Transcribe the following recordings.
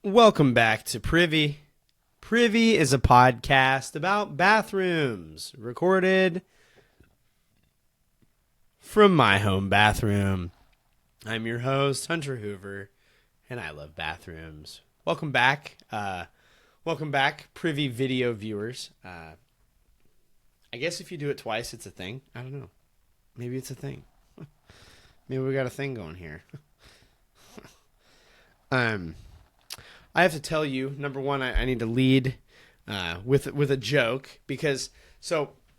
Welcome back to Privy. Privy is a podcast about bathrooms, recorded from my home bathroom. I'm your host, Hunter Hoover, and I love bathrooms. Welcome back. Privy video viewers. I guess if you do it twice, it's a thing. I don't know. Maybe it's a thing. Maybe we got a thing going here. I have to tell you, number one, I need to lead with a joke because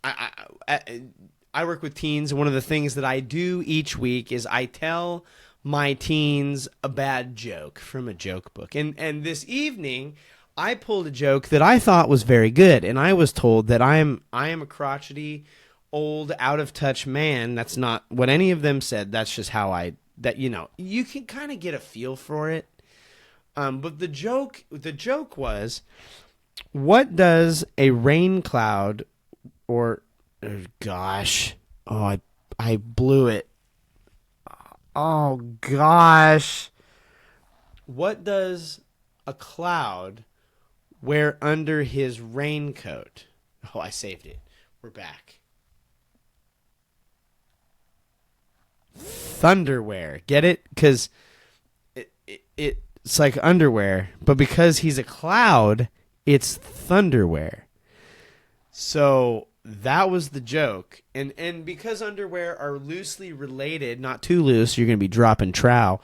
I work with teens. And one of the things that I do each week is I tell my teens a bad joke from a joke book. And this evening, I pulled a joke that I thought was very good, and I was told that I am a crotchety, old, out of touch man. That's not what any of them said. That's just how you can kind of get a feel for it. But the joke was, what does a rain cloud I blew it. Oh gosh. What does a cloud wear under his raincoat? Oh, I saved it. We're back. Thunderwear. Get it? Because it's like underwear, but because he's a cloud, it's thunderwear. So that was the joke. And because underwear are loosely related, not too loose, you're going to be dropping trow,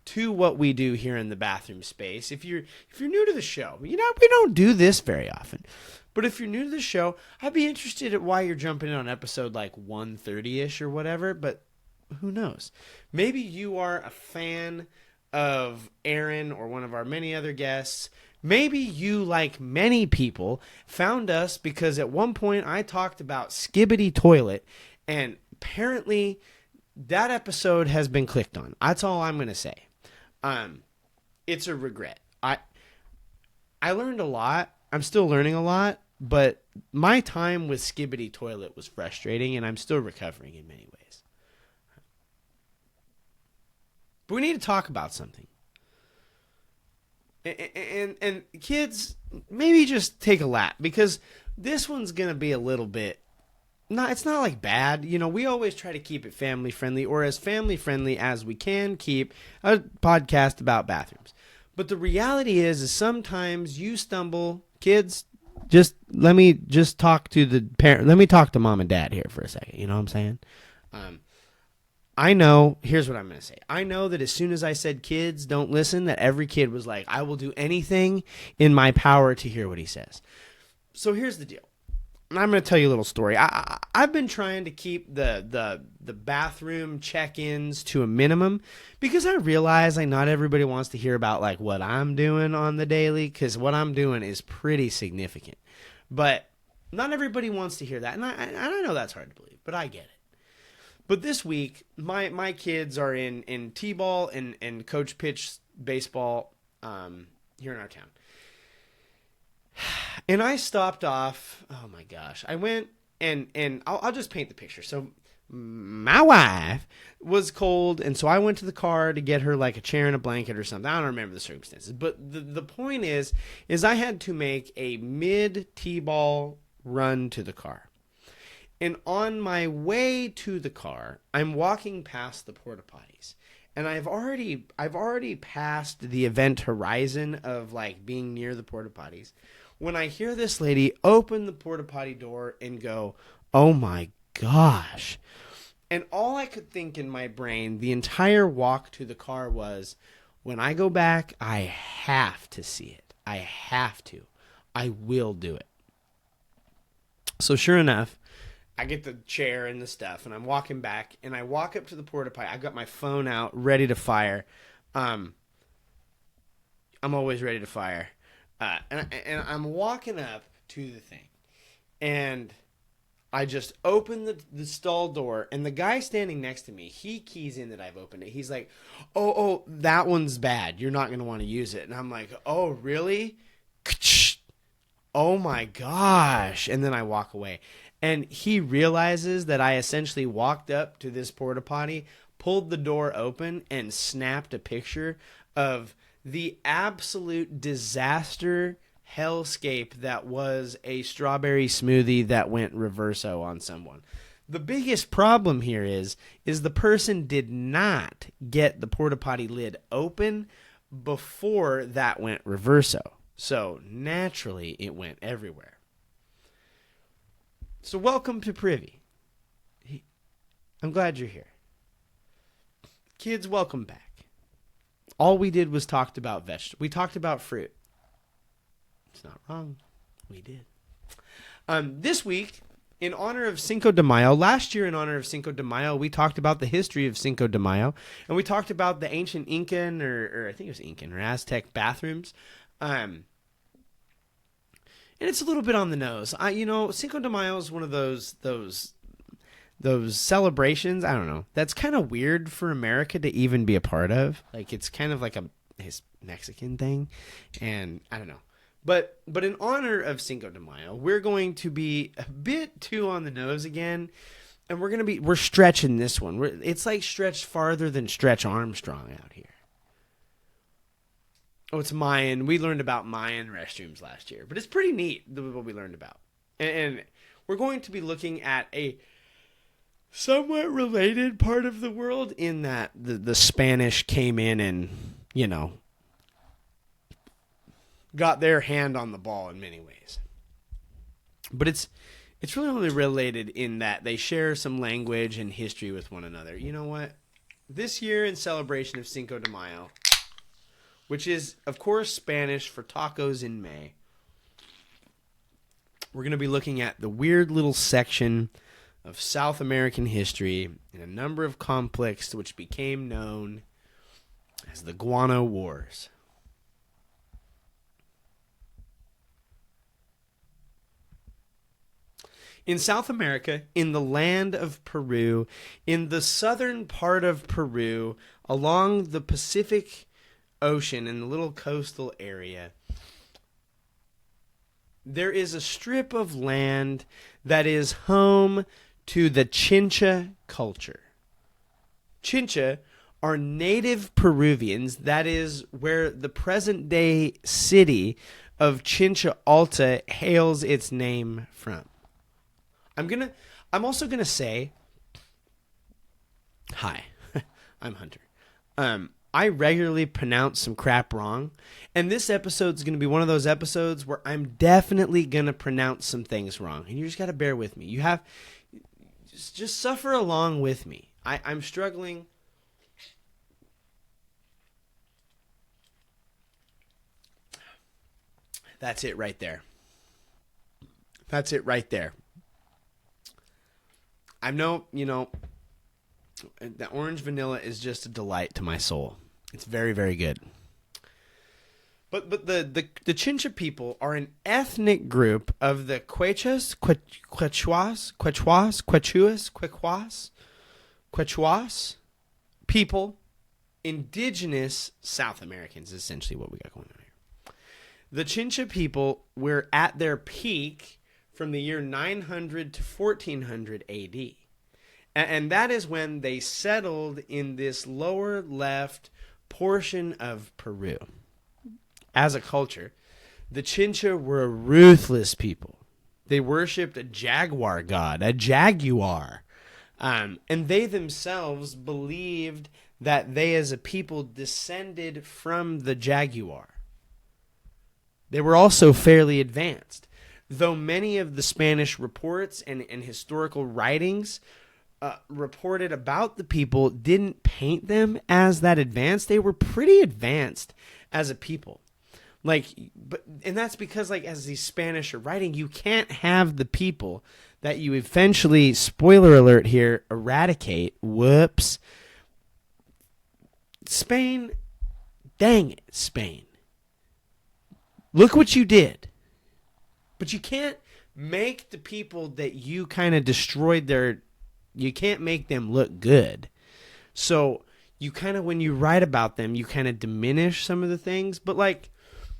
to what we do here in the bathroom space. If you're new to the show, we don't do this very often. But if you're new to the show, I'd be interested at why you're jumping in on episode like 130-ish or whatever, but who knows? Maybe you are a fan of Aaron or one of our many other guests. Maybe you, like many people, found us because at one point I talked about Skibbity Toilet, and apparently that episode has been clicked on. That's all I'm going to say. It's a regret. I learned a lot. I'm still learning a lot, but my time with Skibbity Toilet was frustrating, and I'm still recovering in many ways. But we need to talk about something. And kids, maybe just take a lap, because this one's going to be a little bit, it's not like bad. We always try to keep it family friendly, or as family friendly as we can keep a podcast about bathrooms. But the reality is sometimes you stumble. Kids, let me talk to the parent. Let me talk to mom and dad here for a second. You know what I'm saying? I know, here's what I'm going to say. I know that as soon as I said kids don't listen, that every kid was like, I will do anything in my power to hear what he says. So here's the deal. I'm going to tell you a little story. I've been trying to keep the bathroom check-ins to a minimum, because I realize not everybody wants to hear about like what I'm doing on the daily, because what I'm doing is pretty significant. But not everybody wants to hear that. And I know that's hard to believe, but I get it. But this week, my kids are in T-ball and coach pitch baseball here in our town. And I stopped off. Oh my gosh. I went and I'll just paint the picture. So my wife was cold, and so I went to the car to get her like a chair and a blanket or something. I don't remember the circumstances. But the point is I had to make a mid T-ball run to the car. And on my way to the car, I'm walking past the porta potties, and I've already passed the event horizon of like being near the porta potties when I hear this lady open the porta potty door and go, "Oh my gosh!" And all I could think in my brain the entire walk to the car was, when I go back, I have to see it. I have to. I will do it. So sure enough, I get the chair and the stuff, and I'm walking back, and I walk up to the porta potty. I got my phone out, ready to fire. I'm always ready to fire. And I'm walking up to the thing, and I just open the stall door, and the guy standing next to me, he keys in that I've opened it. He's like, oh, that one's bad. You're not going to want to use it. And I'm like, oh, really? Oh, my gosh. And then I walk away. And he realizes that I essentially walked up to this porta potty, pulled the door open, and snapped a picture of the absolute disaster hellscape that was a strawberry smoothie that went reverso on someone. The biggest problem here is the person did not get the porta potty lid open before that went reverso. So naturally it went everywhere. So welcome to Privy. I'm glad you're here. Kids, welcome back. All we did was talked about vegetables. We talked about fruit. It's not wrong. We did. This week, in honor of Cinco de Mayo, last year in honor of Cinco de Mayo, we talked about the history of Cinco de Mayo, and we talked about the ancient Incan, or I think it was Incan, or Aztec bathrooms. And it's a little bit on the nose. Cinco de Mayo is one of those celebrations, I don't know, that's kind of weird for America to even be a part of. Like, it's kind of like a Mexican thing, and I don't know. But in honor of Cinco de Mayo, we're going to be a bit too on the nose again, and we're stretching this one. It's like stretched farther than Stretch Armstrong out here. Oh, it's Mayan. We learned about Mayan restrooms last year, but it's pretty neat what we learned about. And we're going to be looking at a somewhat related part of the world in that the Spanish came in and, got their hand on the ball in many ways. But it's really only related in that they share some language and history with one another. You know what? This year, in celebration of Cinco de Mayo, which is, of course, Spanish for tacos in May, we're going to be looking at the weird little section of South American history in a number of conflicts which became known as the Guano Wars. In South America, in the land of Peru, in the southern part of Peru, along the Pacific Ocean in the little coastal area, there is a strip of land that is home to the Chincha culture. Chincha are native Peruvians. That is where the present-day city of Chincha Alta hails its name from. I'm also gonna say, hi, I'm Hunter. I regularly pronounce some crap wrong, and this episode's gonna be one of those episodes where I'm definitely gonna pronounce some things wrong, and you just gotta bear with me. You have just suffer along with me. I'm struggling. That's it right there. That's it right there. I know, the orange vanilla is just a delight to my soul. It's very, very good. But the Chincha people are an ethnic group of the Quechuas people, indigenous South Americans, is essentially what we got going on here. The Chincha people were at their peak from the year 900 to 1400 AD. And that is when they settled in this lower left portion of Peru. As a culture, the Chincha were a ruthless people. They worshipped a jaguar god, a jaguar. And they themselves believed that they as a people descended from the jaguar. They were also fairly advanced. Though many of the Spanish reports and historical writings reported about the people didn't paint them as that advanced, they were pretty advanced as a people. And that's because, as these Spanish are writing, you can't have the people that you eventually, spoiler alert here, eradicate. Whoops. Spain, dang it, Spain. Look what you did. But you can't make the people that you kind of destroyed you can't make them look good. So you kind of, when you write about them, you kind of diminish some of the things. But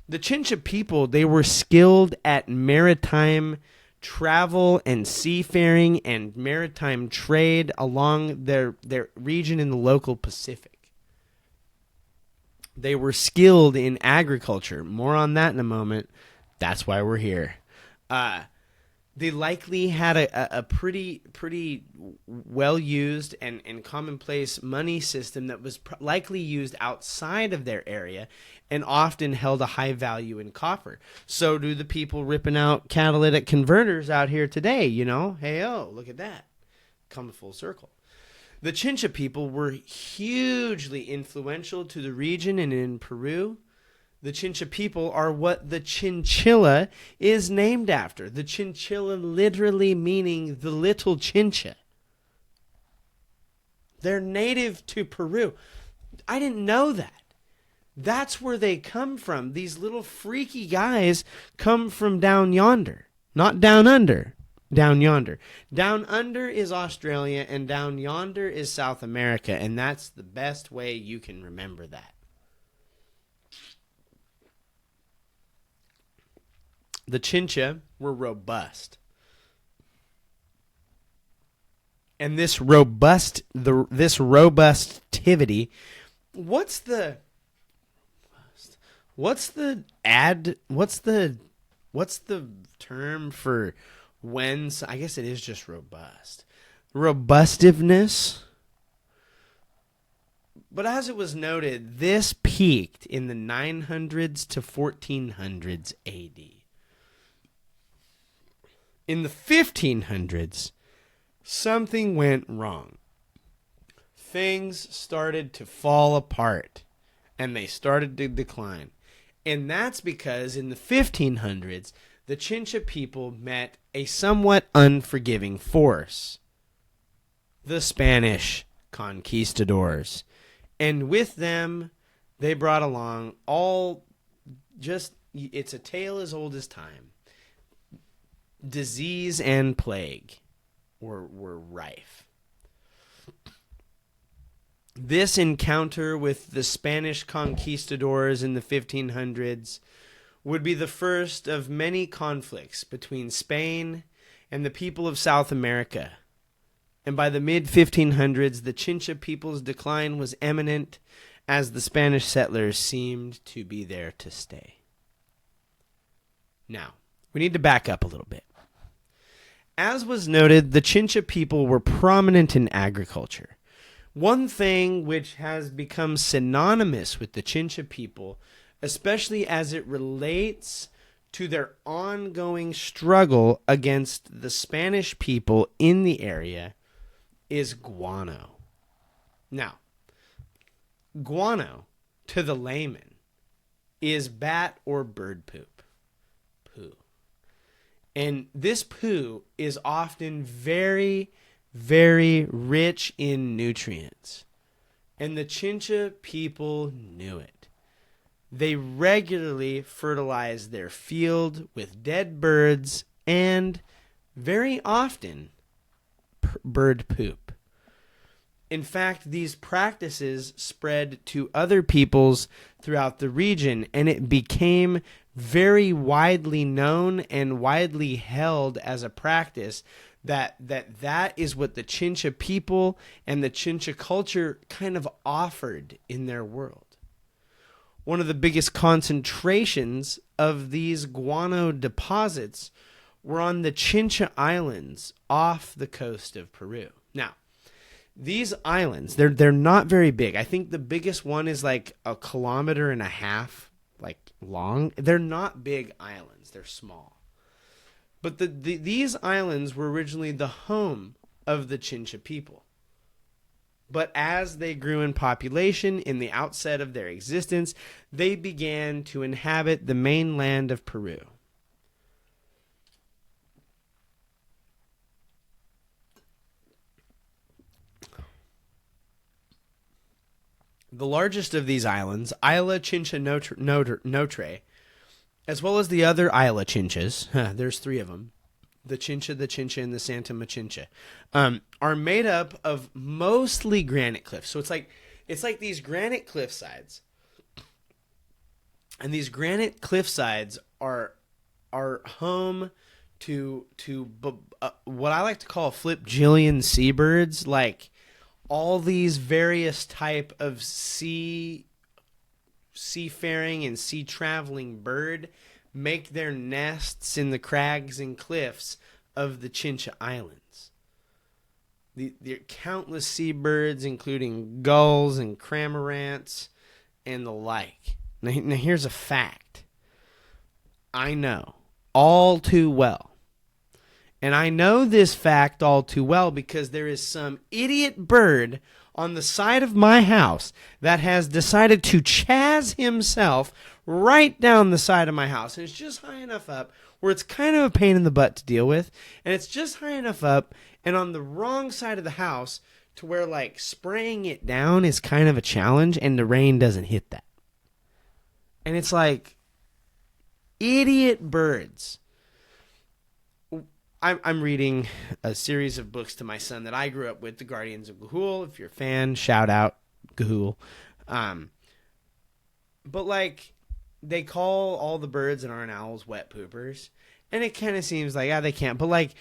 the Chincha people, they were skilled at maritime travel and seafaring and maritime trade along their region in the local Pacific. They were skilled in agriculture. More on that in a moment. That's why we're here. They likely had a pretty well used and commonplace money system that was likely used outside of their area and often held a high value in copper. So do the people ripping out catalytic converters out here today, you know? Hey, oh, look at that. Come full circle. The Chincha people were hugely influential to the region and in Peru. The Chincha people are what the chinchilla is named after. The chinchilla literally meaning the little chincha. They're native to Peru. I didn't know that. That's where they come from. These little freaky guys come from down yonder. Not down under. Down yonder. Down under is Australia and down yonder is South America. And that's the best way you can remember that. The Chincha were robust. And this robustivity, what's the term for when, I guess it is just robust. Robustiveness. But as it was noted, this peaked in the 900s to 1400s AD. In the 1500s, something went wrong. Things started to fall apart, and they started to decline. And that's because in the 1500s, the Chincha people met a somewhat unforgiving force. The Spanish conquistadors. And with them, they brought along it's a tale as old as time. Disease and plague were rife. This encounter with the Spanish conquistadors in the 1500s would be the first of many conflicts between Spain and the people of South America. And by the mid-1500s, the Chincha people's decline was imminent as the Spanish settlers seemed to be there to stay. Now, we need to back up a little bit. As was noted, the Chincha people were prominent in agriculture. One thing which has become synonymous with the Chincha people, especially as it relates to their ongoing struggle against the Spanish people in the area, is guano. Now, guano, to the layman, is bat or bird poop. Poo. And this poo is often very, very rich in nutrients. And the Chincha people knew it. They regularly fertilized their field with dead birds and, very often, bird poop. In fact, these practices spread to other peoples throughout the region, and it became very widely known and widely held as a practice that is what the Chincha people and the Chincha culture kind of offered in their world. One of the biggest concentrations of these guano deposits were on the Chincha Islands off the coast of Peru. Now, these islands, they're not very big. I think the biggest one is like 1.5 kilometers long. They're not big islands. They're small. But these islands were originally the home of the Chincha people. But as they grew in population in the outset of their existence, they began to inhabit the mainland of Peru. The largest of these islands, Isla Chincha Notre, as well as the other Isla Chinchas, there's 3 of them, the Chincha, and the Santa Machincha, are made up of mostly granite cliffs. So it's like these granite cliff sides, and these granite cliff sides are home to what I like to call flipjillion seabirds, like all these various type of sea seafaring and sea-traveling bird make their nests in the crags and cliffs of the Chincha Islands. The countless seabirds, including gulls and cormorants and the like. Now here's a fact I know all too well. And I know this fact all too well because there is some idiot bird on the side of my house that has decided to chaz himself right down the side of my house. And it's just high enough up where it's kind of a pain in the butt to deal with. And it's just high enough up and on the wrong side of the house to where, like, spraying it down is kind of a challenge and the rain doesn't hit that. And it's like, idiot birds. I'm reading a series of books to my son that I grew up with, The Guardians of Ga'Hoole. If you're a fan, shout out Ga'Hoole. But, like, they call all the birds that aren't owls wet poopers. And it kind of seems like, they can't. But, like,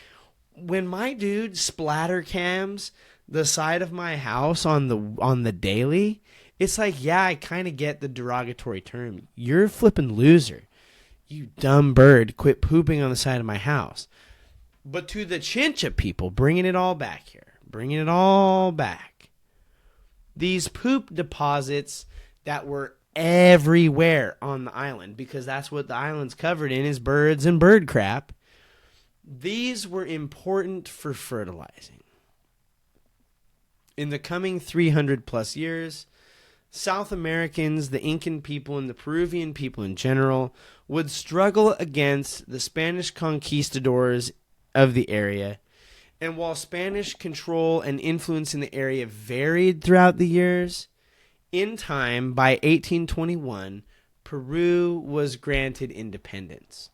when my dude splatter cams the side of my house on the daily, it's like, I kind of get the derogatory term. You're a flipping loser. You dumb bird, quit pooping on the side of my house. But to the Chincha people, bringing it all back here, bringing it all back. These poop deposits that were everywhere on the island, because that's what the island's covered in, is birds and bird crap. These were important for fertilizing. In the coming 300 plus years, South Americans, the Incan people, and the Peruvian people in general would struggle against the Spanish conquistadors of the area. And while Spanish control and influence in the area varied throughout the years, in time, by 1821, Peru was granted independence.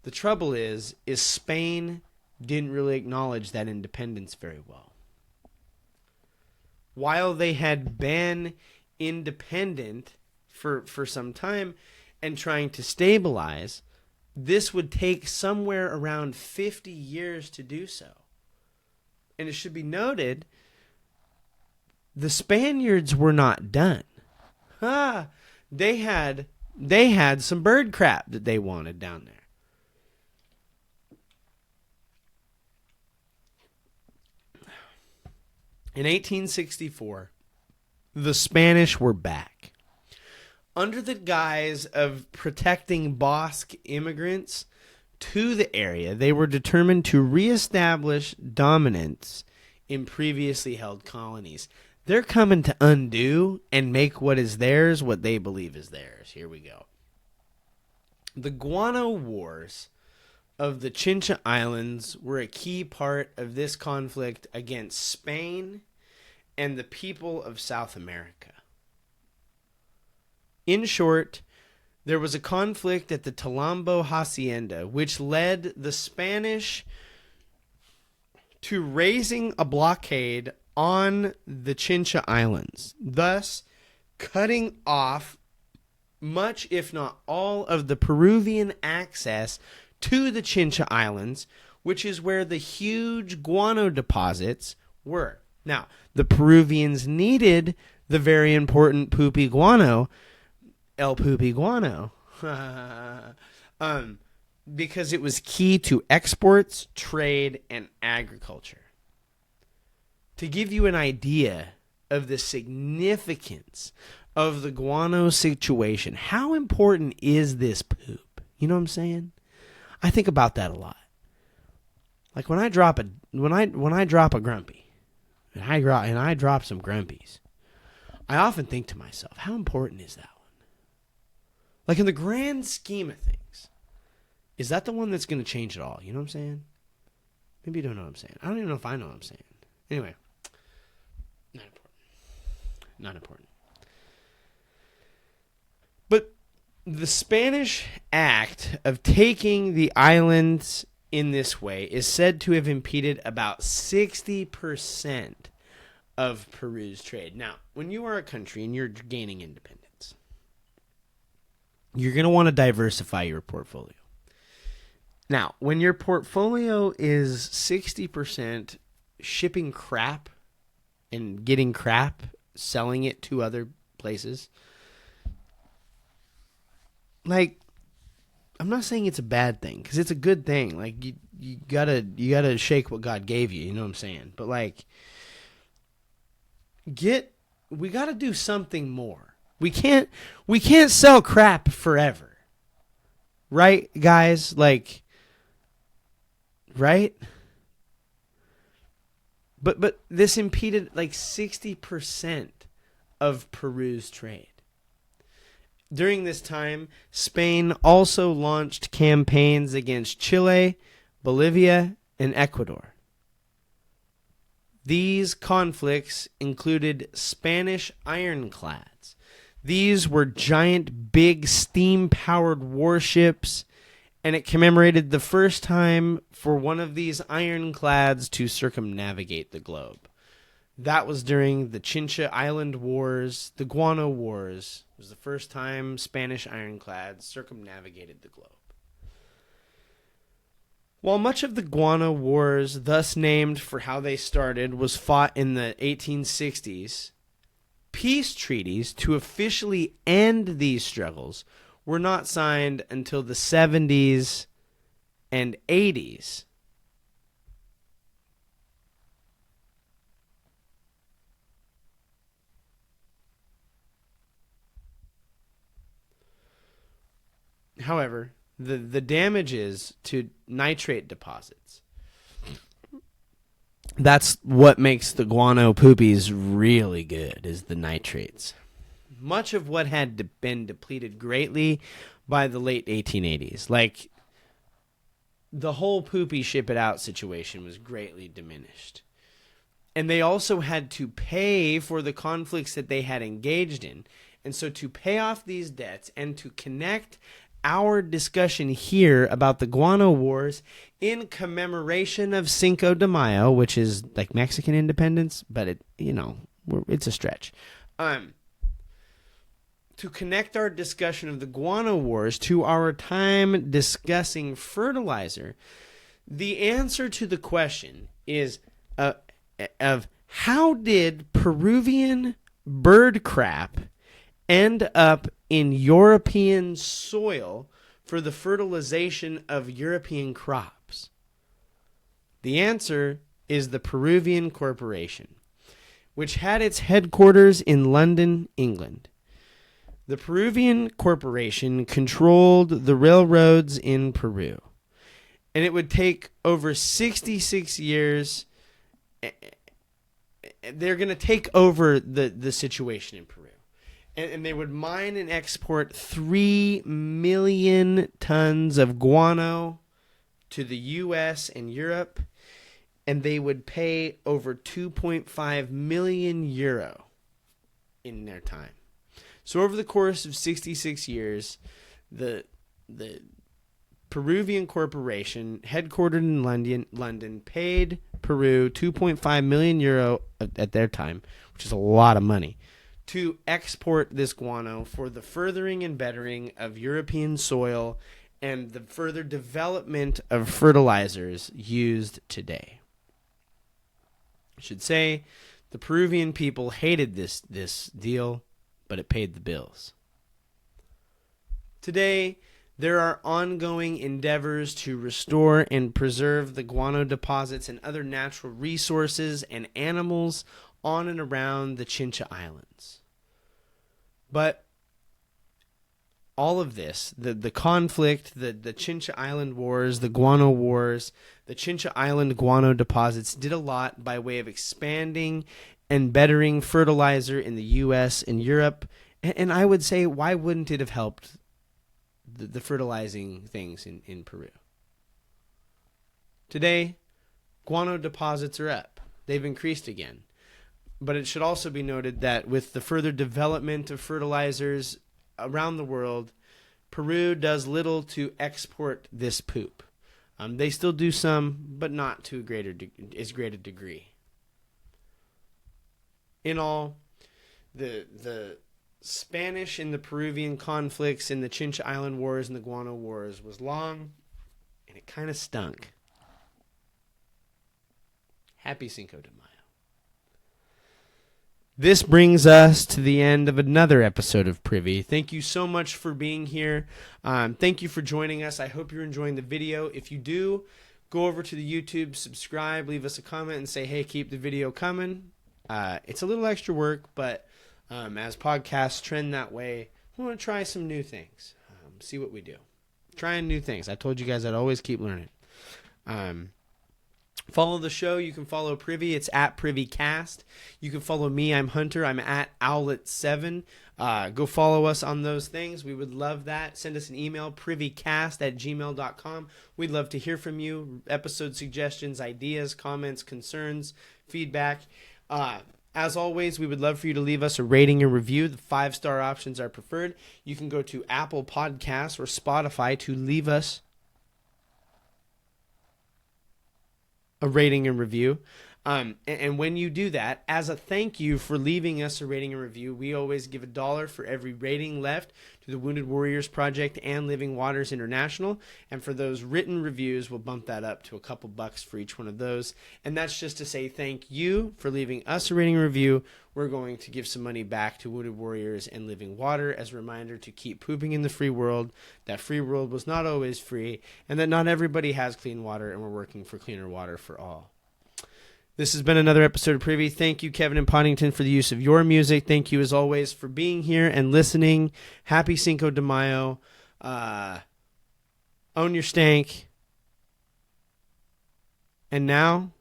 The trouble is Spain didn't really acknowledge that independence very well. While they had been independent for some time and trying to stabilize, this would take somewhere around 50 years to do so. And it should be noted, the Spaniards were not done. They had some bird crap that they wanted down there. In 1864, the Spanish were back. Under the guise of protecting Basque immigrants to the area, they were determined to reestablish dominance in previously held colonies. They're coming to undo and make what is theirs what they believe is theirs. Here we go. The Guano Wars of the Chincha Islands were a key part of this conflict against Spain and the people of South America. In short, there was a conflict at the Talambo Hacienda, which led the Spanish to raising a blockade on the Chincha Islands, thus cutting off much, if not all, of the Peruvian access to the Chincha Islands, which is where the huge guano deposits were. Now, the Peruvians needed the very important poopy guano, El Poopy Guano, because it was key to exports, trade, and agriculture. To give you an idea of the significance of the guano situation, how important is this poop? You know what I'm saying? I think about that a lot. Like when I drop a grumpy, and I drop some grumpies, I often think to myself, how important is that one? Like in the grand scheme of things, is that the one that's going to change it all? You know what I'm saying? Maybe you don't know what I'm saying. I don't even know if I know what I'm saying. Anyway, not important. Not important. But the Spanish act of taking the islands in this way is said to have impeded about 60% of Peru's trade. Now, when you are a country and you're gaining independence, you're going to want to diversify your portfolio. Now, when your portfolio is 60% shipping crap and getting crap, selling it to other places, like, I'm not saying it's a bad thing, because it's a good thing. Like, you gotta shake what God gave you. You know what I'm saying? But like, we gotta do something more. We can't sell crap forever, right, guys? Like, right? But this impeded like 60% of Peru's trade. During this time, Spain also launched campaigns against Chile, Bolivia, and Ecuador. These conflicts included Spanish ironclads. These were giant, big, steam-powered warships, and it commemorated the first time for one of these ironclads to circumnavigate the globe. That was during the Chincha Island Wars, the Guano Wars. It was the first time Spanish ironclads circumnavigated the globe. While much of the Guano Wars, thus named for how they started, was fought in the 1860s, peace treaties to officially end these struggles were not signed until the 70s and 80s. However, the damages to nitrate deposits, that's what makes the guano poopies really good, is the nitrates. Much of what had been depleted greatly by the late 1880s. Like, the whole poopy ship it out situation was greatly diminished. And they also had to pay for the conflicts that they had engaged in. And so to pay off these debts and to connect our discussion here about the Guano Wars in commemoration of Cinco de Mayo, which is like Mexican independence, but it's a stretch. To connect our discussion of the Guano Wars to our time discussing fertilizer, the answer to the question is of how did Peruvian bird crap end up in European soil for the fertilization of European crops? The answer is the Peruvian Corporation, which had its headquarters in London, England. The Peruvian Corporation controlled the railroads in Peru, and it would take over 66 years. They're going to take over the situation in Peru. And they would mine and export 3 million tons of guano to the U.S. and Europe, and they would pay over 2.5 million euro in their time. So over the course of 66 years, the Peruvian Corporation, headquartered in London, paid Peru 2.5 million euro at their time, which is a lot of money, to export this guano for the furthering and bettering of European soil and the further development of fertilizers used today. I should say the Peruvian people hated this deal, but it paid the bills. Today, there are ongoing endeavors to restore and preserve the guano deposits and other natural resources and animals on and around the Chincha Islands. But all of this, the conflict, the Chincha Island Wars, the Guano Wars, the Chincha Island guano deposits did a lot by way of expanding and bettering fertilizer in the U.S. and Europe. And I would say, why wouldn't it have helped the fertilizing things in Peru? Today, guano deposits are up. They've increased again. But it should also be noted that with the further development of fertilizers around the world, Peru does little to export this poop. They still do some, but not to as great a degree. In all, the Spanish and the Peruvian conflicts in the Chincha Island Wars and the Guano Wars was long, and it kind of stunk. Happy Cinco de Mayo. This brings us to the end of another episode of Privy. Thank you so much for being here. Thank you for joining us. I hope you're enjoying the video. If you do, go over to the YouTube, subscribe, leave us a comment, and say, hey, keep the video coming. It's a little extra work, but as podcasts trend that way, we want to try some new things. See what we do. Trying new things. I told you guys I'd always keep learning. Follow the show. You can follow Privy. It's at Privycast. You can follow me. I'm Hunter. I'm at Owlet7. Go follow us on those things. We would love that. Send us an email, privycast@gmail.com. We'd love to hear from you. Episode suggestions, ideas, comments, concerns, feedback. As always, we would love for you to leave us a rating and review. The 5-star options are preferred. You can go to Apple Podcasts or Spotify to leave us a rating and review. And when you do that, as a thank you for leaving us a rating and review, we always give $1 for every rating left to the Wounded Warriors Project and Living Waters International. And for those written reviews, we'll bump that up to a couple bucks for each one of those. And that's just to say thank you for leaving us a rating and review. We're going to give some money back to Wounded Warriors and Living Water as a reminder to keep pooping in the free world. That free world was not always free, and that not everybody has clean water, and we're working for cleaner water for all. This has been another episode of Privy. Thank you, Kevin and Poddington, for the use of your music. Thank you, as always, for being here and listening. Happy Cinco de Mayo. Own your stank. And now,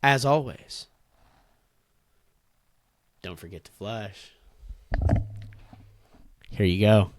as always, don't forget to flush. Here you go.